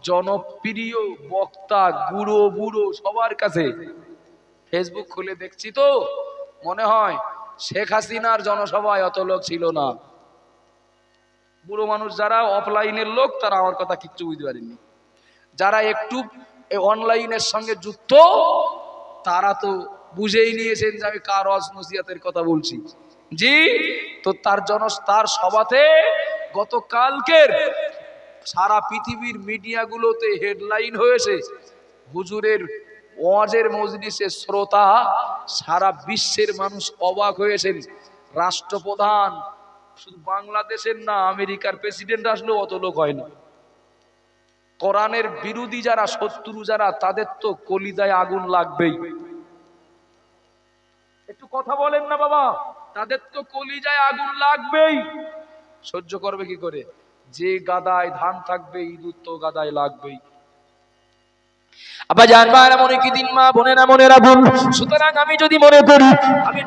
জনপ্রিয় বক্তা গুরু বুড়ো সবার কাছে ফেসবুক খুলে দেখছি তো মনে হয় শেখ হাসিনার জনসভায় অত লোক ছিল না। বুড়ো মানুষ যারা অফলাইনের লোক তারা আমার কথা কিচ্ছু বুঝতে পারেননি, যারা একটু অনলাইনের সঙ্গে যুক্ত তারা তো বুঝেই নিয়েছেন যে আমি কার ওয়াজ নসিহতের কথা বলছি। জি, তো তার সভাতে গতকালকের সারা পৃথিবীর মিডিয়াগুলোতে হেডলাইন হয়েছে হুজুরের ওয়াজের মজলিসে শ্রোতা সারা বিশ্বের মানুষ অবাক হয়েছেন। রাষ্ট্রপ্রধান শুধু বাংলাদেশের না, আমেরিকার প্রেসিডেন্ট আসলেও অত লোক হয় না। কোরআনের বিরোধী যারা, শত্রু যারা, তাদের তো কলিজায় আগুন লাগবেই। একটু কথা বলেন না বাবা, তাদের তো কলিজায় আগুন লাগবেই। সহ্য করবে কি করে? যে গাদায় ধান থাকবে ইঁদুর তো গাদায় লাগবেই। আবার জানবার এমন কি দিন মা বোনেরা মনে রাখুন। সুতরাং আমি যদি মনে করি আমি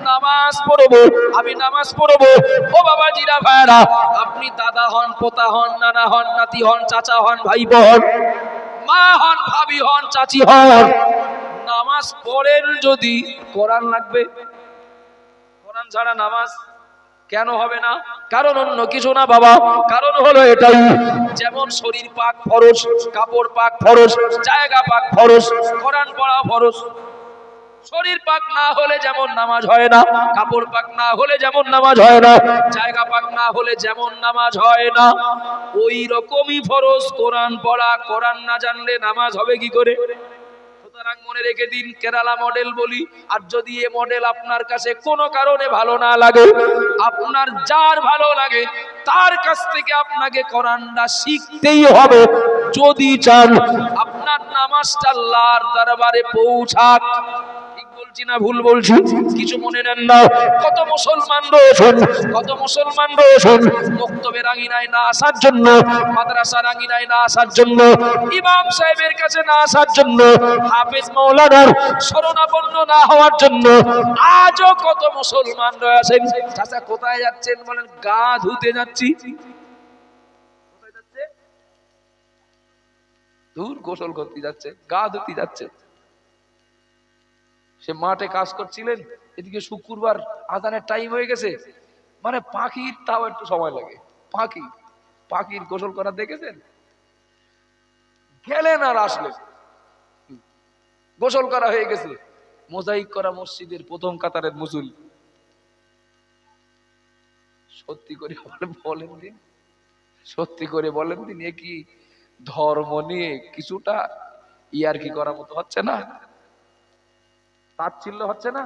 নামাজ পড়বো, ও বাবাজিরা ভাইরা, আপনি দাদা হন, পোতা হন, নানা হন, নাতি হন, চাচা হন, ভাইপো হন, মা হন, ভাবি হন, চাচি হন, নামাজ পড়েন যদি কোরআন লাগবে। কোরআন ছাড়া নামাজ কেন হবে না? কারণ অন্য কিছু না বাবা, কারণ হলো এটাই, যেমন শরীর পাক ফরজ, কাপড় পাক ফরজ, জায়গা পাক ফরজ, কোরআন পড়া ফরজ। শরীর পাক না হলে যেমন নামাজ হয় না, কাপড় পাক না হলে যেমন নামাজ হয় না, জায়গা পাক না হলে যেমন নামাজ হয় না, ওই রকমই ফরজ কোরআন পড়া। কোরআন না জানলে নামাজ হবে কি করে? সুতরাং মনে রেখে দিন, কেরালা মডেল বলি, আর যদি এ মডেল আপনার কাছে কোনো কারণে ভালো না লাগে, আপনার যার ভালো লাগে তার কাছ থেকে আপনাকে কোরআনটা শিখতেই হবে যদি চান আপনার নামাজটা আল্লাহর দরবারে পৌঁছাক। ঠিক বলছি না ভুল বলছি? কিছু মনে নেন না। কত মুসলমান রয়েছেন মক্তবের আঙিনায় না আসার জন্য, মাদ্রাসার আঙিনায় না আসার জন্য, ইমাম সাহেবের কাছে না আসার জন্য, হাফেজ মাওলানার শরণাপন্ন না হওয়ার জন্য আজও কত মুসলমান রয়েছেন। চাচা কোথায় যাচ্ছেন? বলেন গা ধুতে যাচ্ছি। কোথায় যাচ্ছে? দূর গোসল করতে যাচ্ছে, গা ধুতে যাচ্ছে। সে মাঠে কাজ করছিলেন, এদিকে শুক্রবার আজানের টাইম হয়ে গেছে, মানে পাখির তাও একটু সময় লাগে। পাখির গোসল করা দেখেছেন? গেলেন আর আসলেন, গোসল করা হয়ে গেছে। মোজাইক করা মসজিদের প্রথম কাতারের মুসল্লি, সত্যি করে বলেন দিন, এ কি ধর্ম নিয়ে কিছুটা ইয়ারকি করার মতো হচ্ছে না? তাচ্ছিল্য হচ্ছে না?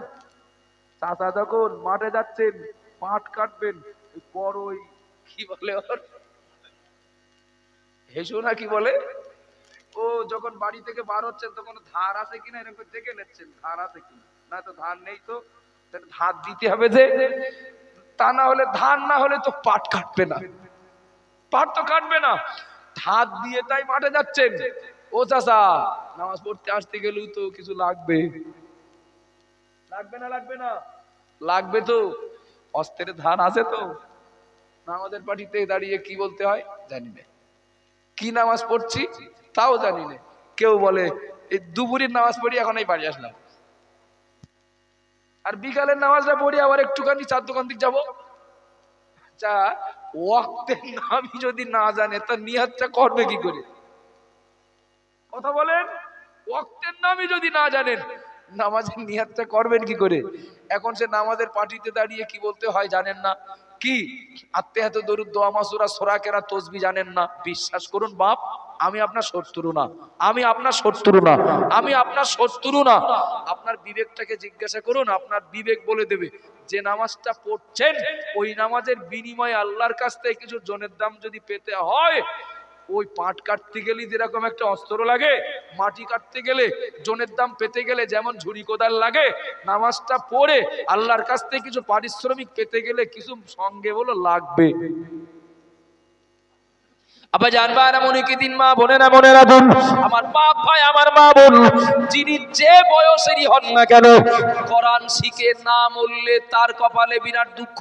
চাচা যখন মাঠে যাচ্ছেন, পাট কাটবেন, বড়ই কি বলে ওর, হেসু না কি বলে, ও যখন বাড়ি থেকে বার হচ্ছেন তখন ধার আছে কিনা এরকম দেখে নিচ্ছেন, ধার আছে কিনা, না তো ধার নেই তো ধার দিতে হবে যে, তা না হলে ধার না হলে তো পাট কাটবে না, পাট তো কাটবে না, ধার দিয়ে তাই মাঠে যাচ্ছেন। ও চাচা, নামাজ পড়তে আসতে গেলেও তো কিছু লাগবে, লাগবে না? লাগবে তো। অস্ত্রের ধান আছে তো। নামাজের পার্টিতে দাঁড়িয়ে কি বলতে হয় জানি না, কি নামাজ পড়ছি তাও জানি না। কেউ বলে এই দুপুরের নামাজ পড়ি এখন এই বাড়ি আসলাম, আর বিকালের নামাজটা পড়ি আবার একটুখানি চার দোকান দিক যাবো। যা ওয়াক্তের নামই যদি না জানে তার নিয়াতটা করবে কি করে? কথা বলেন, ওয়াক্তের নামই যদি না জানেন নামাজের নিয়াতটা করবেন কি করে? এখন সে নামাজের পার্টিতে দাঁড়িয়ে কি বলতে হয় জানেন না, কি আত্মেহাত দরুদ দোয়া মাসুরা সোরা কেরা তসবি জানেন না। বিশ্বাস করুন বাপ, আমি আপনার শত্রু না, আপনার বিবেকটাকে জিজ্ঞাসা করুন, আপনার বিবেক বলে দেবে যে নামাজটা পড়ছেন ওই নামাজের বিনিময়ে আল্লাহর কাছ থেকে কিছু জনের দাম যদি পেতে হয়, ওই পাট কাটতে গেলে যেরকম একটা অস্ত্র লাগে, মাটি কাটতে গেলে জনের দাম পেতে গেলে যেমন ঝুড়ি কোদাল লাগে, নামাজটা পড়ে আল্লাহর কাছ থেকে কিছু পারিশ্রমিক পেতে গেলে কিছু সঙ্গে বলো লাগবে। আবার জানবার এমন কি দিন মা বোনেরা বোন, আমার বাপ ভাই আমার মা বোন, যিনি যে বয়সেরই হন না কেন, কোরআন শিখে না মরলে তার কপালে বিরাট দুঃখ।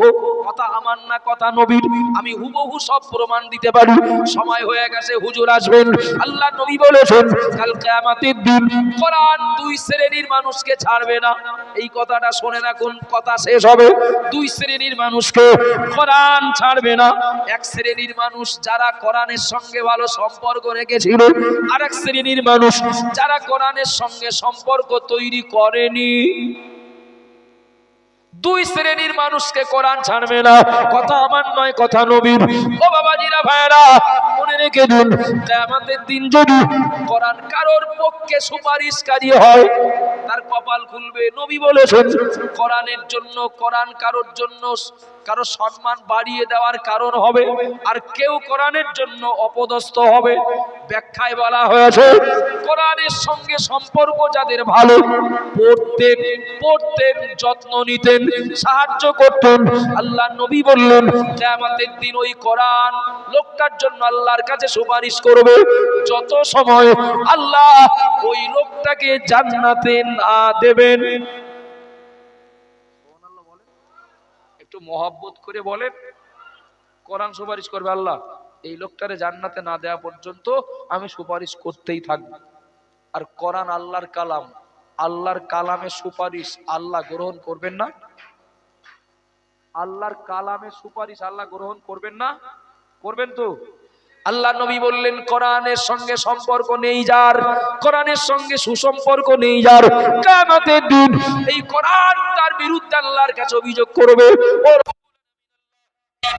কথা আমার না, কথা নবীর। আমি হুবহু সব প্রমাণ দিতে পারি। সময় হয়ে গেছে, হুজুর আসবেন। আল্লাহ নবী বলেছেন কাল কিয়ামতের দিন কোরআন দুই শ্রেণীর মানুষকে ছাড়বে না। এই কথাটা শুনে না, কোন কথা শেষ হবে। দুই শ্রেণীর মানুষকে কোরআন ছাড়বে না। এক শ্রেণীর মানুষ যারা কোরআনের সঙ্গে ভালো সম্পর্ক রেখেছিল, আর এক শ্রেণীর মানুষ যারা কোরআনের সঙ্গে সম্পর্ক তৈরি করেনি। দুই শ্রেণীর মানুষকে কোরআন ছাড়বে না। কথা আমার নয়, কথা নবীর। ও বাবাজিরা ভাইরা, মনে রেখে দিন, কিয়ামতের দিন যদি কোরআন কারোর পক্ষে সুপারিশকারী হয়, তার কপাল খুলবে। নবী বলেছেন কোরআনের জন্য, কোরআন কারোর জন্য কারো সম্মান বাড়িয়ে দেওয়ার কারণ হবে, আর কেউ কোরআনের জন্য অপদস্থ হবে। ব্যাখ্যায় বলা হয়েছে কোরআনের সঙ্গে সম্পর্ক যাদের ভালো, পড়তেন, যত্ন নিতেন, সাহায্য করতেন, আল্লাহ নবী বললেন কিয়ামতের দিন ওই কোরআন লোকটার জন্য আল্লাহর কাছে সুপারিশ করবে, যত সময় আল্লাহ ওই লোকটাকে জান্নাতে না দেবেন। একটু মহব্বত করে বলেন, কোরআন সুপারিশ করবে আল্লাহ এই লোকটারে জান্নাতে না দেওয়া পর্যন্ত আমি সুপারিশ করতেই থাকব। আর কোরআন আল্লাহর কালাম, আল্লাহর কালামের সুপারিশ আল্লাহ গ্রহণ করবেন না? আল্লাহর কালামের সুপারিশ আল্লাহ গ্রহণ করবেন না? করবেন তো? আল্লাহ নবী বললেন কোরআনের সঙ্গে সম্পর্ক নেই যার, কোরআনের সঙ্গে সুসম্পর্ক নেই যার, কিয়ামতের দিন এই কোরআন তার বিরুদ্ধে আল্লাহর কাছে অভিযোগ করবে।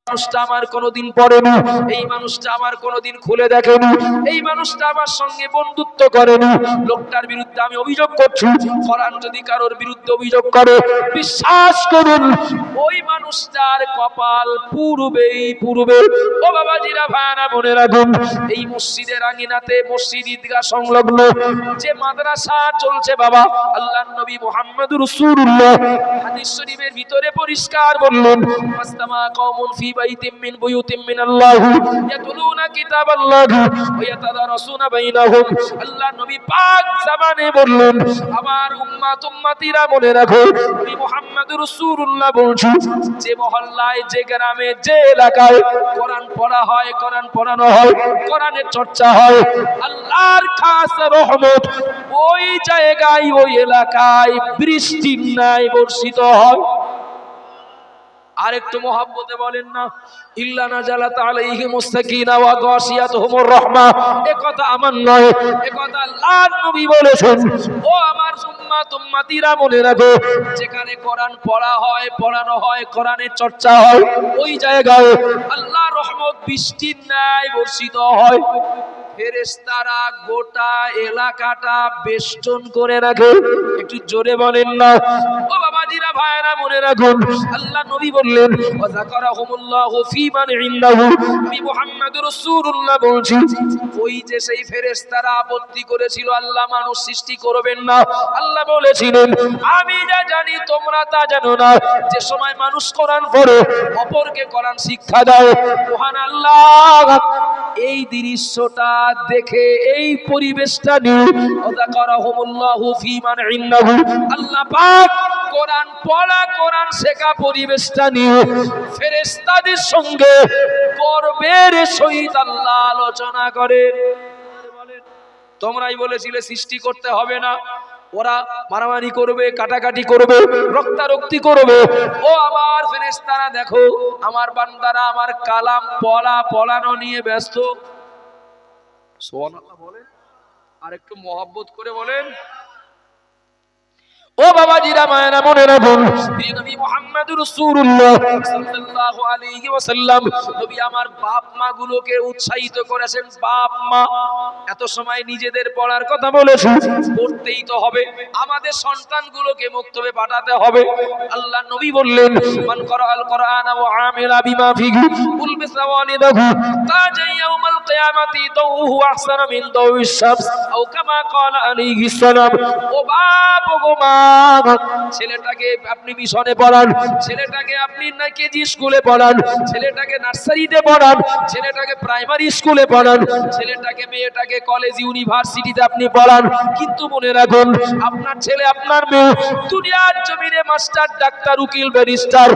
মানুষটা আমার কোনোদিন পড়েনি, এই মানুষটা আমার কোনোদিন খুলে দেখেনি, এই মানুষটা আমার সঙ্গে বন্ধুত্ব করেনি, লোকটার বিরুদ্ধে আমি অভিযোগ করছি। কোরআন যদি কারোর বিরুদ্ধে অভিযোগ করে, বিশ্বাস করুন ওই মানুষটার কপাল পুরবে। ও বাবাজিরা ভাইরা বোনেরা গুণ, এই মসজিদের আঙিনাতে, মসজিদ ঈদগাহ সংলগ্ন যে মাদ্রাসা চলছে বাবা, আল্লাহর নবী মুহাম্মদুর রাসূলুল্লাহ হাদিস শরীফের ভিতরে পরিষ্কার বললেন মাসতামা কওমুন ফি বাইতিম মিন বুয়ুতিম মিনাল্লাহি ইয়াতুলুনা কিতাবাল্লাহি ওয়া ইয়াতাদারাসুনা বাইনাহুম। আল্লাহ নবী পাক জামানে বললেন আমার উম্মতিরা মনে রাখো, আমি মুহাম্মদুর রাসূলুল্লাহ বলছি, যে মহল্লায়, যে গ্রামে, যে এলাকায় কোরআন পড়া হয়, কোরআন পড়ানো হয়, কোরআনের চর্চা হয়, আল্লাহর খাস রহমত ওই জায়গায়, ওই এলাকায় বৃষ্টির ন্যায় বর্ষিত হয়। আর একটু মহব্বতে বলেন না, ইল্লা নাজালাত আলাইহিমুস সাকিনা ওয়া গাশিয়াতুহুমুর রাহমা। এ কথা আমার নয়, এ কথা আল্লাহর নবী বলেছেন। ও আমার উম্মতিরা মনে রাখো, যেখানে কোরআন পড়া হয়, পড়ানো হয়, কোরআনের চর্চা হয়, ওই জায়গায় আল্লাহর রহমত বৃষ্টির ন্যায় বর্ষিত হয়। ফেরেশতারা গোটা এলাকাটা বেষ্টন করে রাখে। একটু জোরে বলেন না। ও বাবাজিরা ভাইরা মনে রাখুন, আল্লাহ নবী বললেন ওয়া যাকারাহুমুল্লাহু ফী মান ইনদাহু। আমি মুহাম্মদুর রাসূলুল্লাহ বলছি, ওই যে সেই ফেরেশতারা আপত্তি করেছিল আল্লাহ মানুষ সৃষ্টি করবেন না, আল্লাহ বলেছিলেন আমি যা জানি তোমরা তা জানো না। যে সময় মানুষ কোরআন পড়ে, অপরকে কোরআন শিক্ষা দেয়, সুবহানাল্লাহ, এই দৃশ্যটা দেখে, এই পরিবেশটা নিয়ে আল্লাহ পাক কোরআন পড়া, কোরআন শেখা পরিবেশটা নিয়ে ফেরেশতাদের সঙ্গে গর্বের সহিত আল্লাহ আলোচনা করেন। তোমরাই বলেছিলে সৃষ্টি করতে হবে না, ওরা মারামারি করবে, কাটাকাটি করবে, রক্তারক্তি করবে। ও আমার ফেরেশতারা দেখো, আমার বান্দারা আমার কালাম পড়ানো নিয়ে ব্যস্ত। সুবহানাল্লাহ বলেন, আর একটু মহব্বত করে বলেন। ও বাবাজিরা মায়েরা মনে রাখুন, নবী মুহাম্মদুর রাসূলুল্লাহ সাল্লাল্লাহু আলাইহি ওয়াসাল্লাম নবী আমার বাপ মা গুলোকে উৎসাহিত করেছেন। বাপ মা এত সময় নিজেদের পড়ার কথা বলেছেন, পড়তেই তো হবে, আমাদের সন্তানগুলোকে মক্তবে পাঠাতে হবে। আল্লাহ নবী বললেন মান করাআল কোরআনা ওয়া আমিলা বিমা ফিহি উলবিসা ওয়ালিদাহু তাজা ইয়াউমাল কিয়ামাতি দাউহু আহসানা মিন দাউইশ শামস আও কামা ক্বালা আলাইহিস সালাম। ও বাপ, ও মা, ছেলেটাকে আপনি মিশনে পড়ান, ছেলেটাকে আপনি না কেজি স্কুলে পড়ান, ছেলেটাকে নার্সারিতে পড়ান, ছেলেটাকে প্রাইমারি স্কুলে পড়ান, ছেলেটাকে মেয়েটাকে কলেজ ইউনিভার্সিটিতে আপনি পড়ান, কিন্তু মনে রাখুন আপনার ছেলে আপনার মেয়ে দুনিয়ার জমিনে মাস্টার, ডাক্তার, উকিল, ব্যারিস্টার,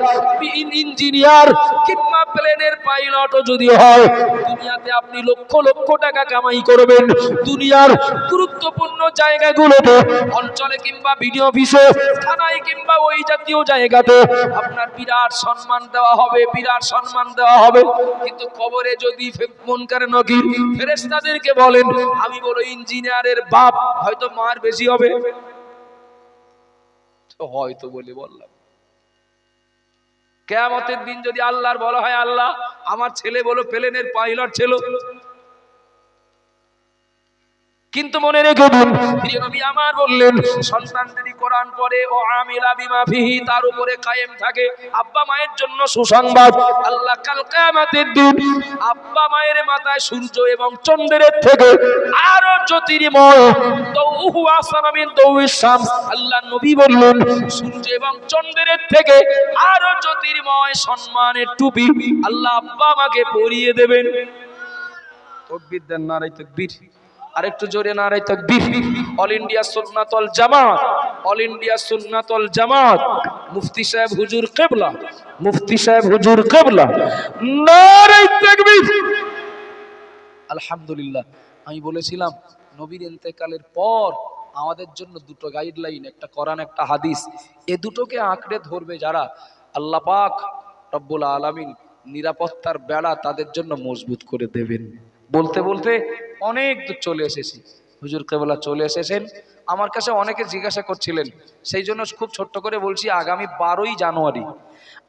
ইঞ্জিনিয়ার কিংবা প্লেনের পাইলটও যদি হয়, দুনিয়াতে আপনি লক্ষ লক্ষ টাকা কামাই করবেন, দুনিয়ার গুরুত্বপূর্ণ জায়গাগুলোতে, অঞ্চলে কিংবা বিডিও অফিসে, থানায় কিংবা ওই জাতীয় জায়গাতে আপনার বিরাট সম্মান দেওয়া হবে, বিরাট সম্মান দেওয়া হবে। কিন্তু কবরে যদি মুনকার নকির ফেরেশতাদেরকে বলেন আমি বলো ইঞ্জিনিয়ারের বাপ, হয়তো মার বেশি হবে, তো হয়তো বলে বললাম। কিয়ামতের দিন যদি আল্লাহর বলা হয় আল্লাহ আমার ছেলে বলো প্লেনের পাইলট ছিল, কিন্তু মনে রেখে দিন প্রিয় নবী আমার বললেন সন্তান যদি কোরআন পড়ে ও আমিলা বিমা ফিহি, তার উপরে কায়েম থাকে, আব্বা মায়ের জন্য সুসংবাদ, আল্লাহ কাল কিয়ামতের দিন আব্বা মায়ের মাথায় সূর্য এবং চন্দ্রের থেকে আরো জ্যোতির্ময় দৌহু আসানা মিন দৌইশ শামস, আল্লাহ নবী বললেন সূর্য এবং চন্দ্রের থেকে আরো জ্যোতির্ময় সম্মানের টুপি আল্লাহ আব্বা মাকে পরিয়ে দেবেন। তাকবীর দেন, নারায়ে তাকবীর, আরেকটু জোরে নারায়ে তাকবীর। অল ইন্ডিয়া সুন্নাত ওয়াল জামাত, অল ইন্ডিয়া সুন্নাত ওয়াল জামাত, মুফতি সাহেব হুজুর কিবলা, মুফতি সাহেব হুজুর কিবলা, নারায়ে তাকবীর। আলহামদুলিল্লাহ। আমি বলেছিলাম নবীর ইন্তেকালের পর আমাদের জন্য দুটো গাইডলাইন, একটা কোরআন একটা হাদিস, এই দুটোকে আঁকড়ে ধরবে যারা, আল্লাহ পাক রব্বুল আলামিন নিরাপত্তার বেড়া তাদের জন্য মজবুত করে দেবেন। বলতে বলতে অনেক দূর চলে এসেছি, হুজুর কেবলা চলে এসেছেন। আমার কাছে অনেকে জিজ্ঞাসা করছিলেন, সেই জন্য খুব ছোট্ট করে বলছি, আগামী 12ই জানুয়ারি,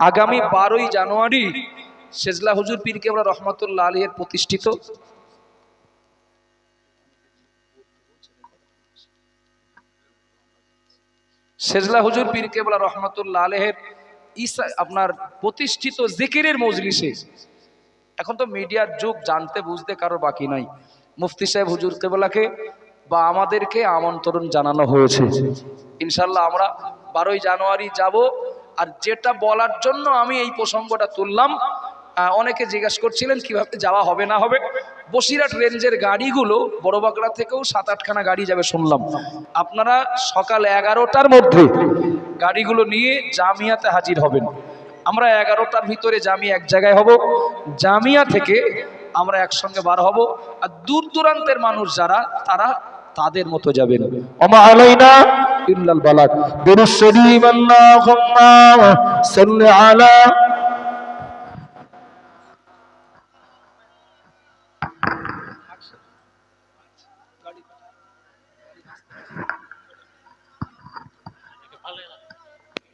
আগামী 12ই জানুয়ারি শেজলা হুজুর পীর কেবলা রহমাতুল্লাহ আলাইহির প্রতিষ্ঠিত শেজলা হুজুর পীর কেবলা রহমাতুল্লাহ আলাইহির আপনার প্রতিষ্ঠিত জিকিরের মজলিসে, এখন তো মিডিয়ার যুগ, জানতে বুঝতে কারো বাকি নাই, মুফতি সাহেব হুজুর কেবলাকে বা আমাদেরকে আমন্ত্রণ জানানো হয়েছে। ইনশাল্লাহ আমরা 12ই জানুয়ারি যাব। আর যেটা বলার জন্য আমি এই প্রসঙ্গটা তুললাম, অনেকে জিজ্ঞাসা করছিলেন কিভাবে যাওয়া হবে না হবে। বসিরহাট রেঞ্জের গাড়িগুলো বড় বাগড়া থেকেও 7-8খানা গাড়ি যাবে শুনলাম। আপনারা সকাল 11টার মধ্যে গাড়িগুলো নিয়ে জামিয়াতে হাজির হবেন। আমরা 11টার ভিতরে জামিয়া এক জায়গায় হব, জামিয়া থেকে আমরা একসঙ্গে বার হব। আর দূর দূরান্তের মানুষ যারা, তারা তাদের মতো যাবেন। ওমা আলাইনা ইল্লাল বালাগ। বিরুশ শরীফ আল্লাহুম্মা সাল্লি আলা